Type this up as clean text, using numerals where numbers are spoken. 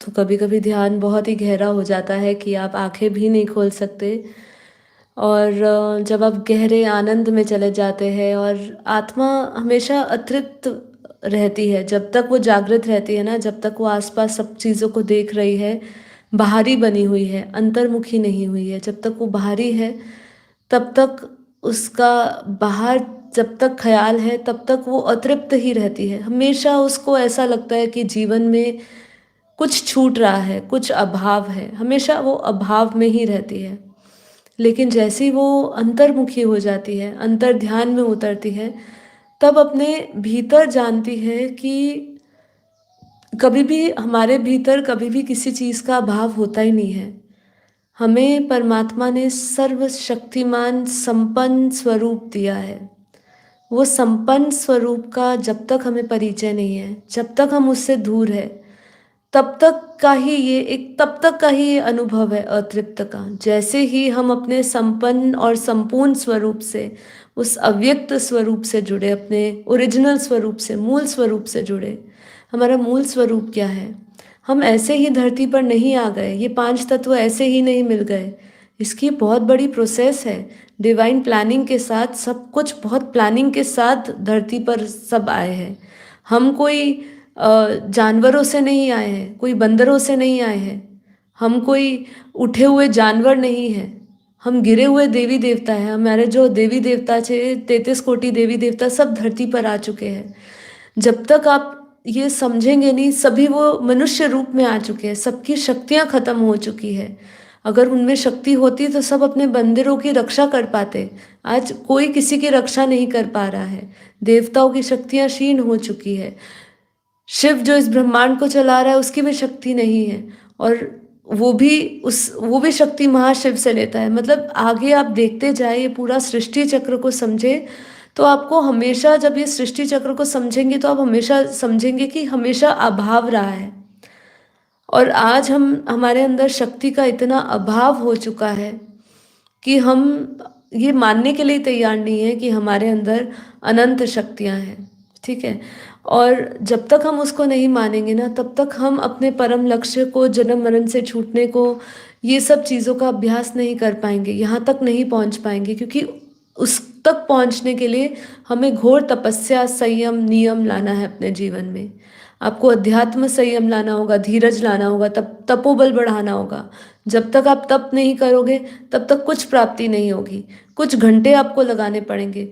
तो कभी-कभी ध्यान बहुत ही गहरा हो जाता है कि आप आँखें भी नहीं खोल सकते और जब आप गहरे आनंद में चले जाते हैं और आत्मा हमेशा अतृप्त रहती है, जब तक वो जागृत रहती है ना, जब तक वो आस-पास सब चीज़ों को देख रही है, बाहरी बनी हुई है, अंतर्मुखी नहीं हुई है, जब तक वो बाहरी है, तब तक उसका बाहर जब तक ख़्याल है, तब तक वो अतृप्त ही रहती है। हमेशा उसको ऐसा लगता है कि जीवन में कुछ छूट रहा है, कुछ अभाव है, हमेशा वो अभाव में ही रहती है। लेकिन जैसे ही वो अंतर्मुखी हो जाती है, अंतर ध्यान में उतरती है, तब अपने भीतर जानती है कि कभी भी हमारे भीतर कभी भी किसी चीज़ का अभाव होता ही नहीं है। हमें परमात्मा ने सर्वशक्तिमान संपन्न स्वरूप दिया है। वो संपन्न स्वरूप का जब तक हमें परिचय नहीं है, जब तक हम उससे दूर हैं, तब तक का ही ये अनुभव है अतृप्त का। जैसे ही हम अपने संपन्न और संपूर्ण स्वरूप से, उस अव्यक्त स्वरूप से जुड़े, अपने ओरिजिनल स्वरूप से, मूल स्वरूप से जुड़े। हमारा मूल स्वरूप क्या है? हम ऐसे ही धरती पर नहीं आ गए, ये 5 तत्व ऐसे ही नहीं मिल गए। इसकी बहुत बड़ी प्रोसेस है। डिवाइन प्लानिंग के साथ सब कुछ बहुत प्लानिंग के साथ धरती पर सब आए हैं। हम कोई जानवरों से नहीं आए हैं, कोई बंदरों से नहीं आए हैं, हम कोई उठे हुए जानवर नहीं हैं, हम गिरे हुए देवी देवता हैं। हमारे जो देवी देवता थे, 33 कोटि देवी देवता सब धरती पर आ चुके हैं। जब तक आप ये समझेंगे नहीं, सभी वो मनुष्य रूप में आ चुके हैं, सबकी शक्तियाँ खत्म हो चुकी है। अगर उनमें शक्ति होती तो सब अपने बंदरों की रक्षा कर पाते। आज कोई किसी की रक्षा नहीं कर पा रहा है। देवताओं की शक्तियाँ क्षीण हो चुकी है। शिव जो इस ब्रह्मांड को चला रहा है उसकी भी शक्ति नहीं है और वो भी शक्ति महाशिव से लेता है। मतलब आगे आप देखते जाए, ये पूरा सृष्टि चक्र को समझे तो आपको हमेशा, जब ये सृष्टि चक्र को समझेंगे तो आप हमेशा समझेंगे कि हमेशा अभाव रहा है। और आज हम हमारे अंदर शक्ति का इतना अभाव हो चुका है कि हम ये मानने के लिए तैयार नहीं है कि हमारे अंदर अनंत शक्तियाँ हैं। ठीक है? और जब तक हम उसको नहीं मानेंगे ना, तब तक हम अपने परम लक्ष्य को, जन्म मरण से छूटने को, ये सब चीज़ों का अभ्यास नहीं कर पाएंगे, यहाँ तक नहीं पहुँच पाएंगे। क्योंकि उस तक पहुँचने के लिए हमें घोर तपस्या, संयम, नियम लाना है अपने जीवन में। आपको अध्यात्म संयम लाना होगा, धीरज लाना होगा, तपोबल बढ़ाना होगा। जब तक आप तप नहीं करोगे, तब तक कुछ प्राप्ति नहीं होगी। कुछ घंटे आपको लगाने पड़ेंगे।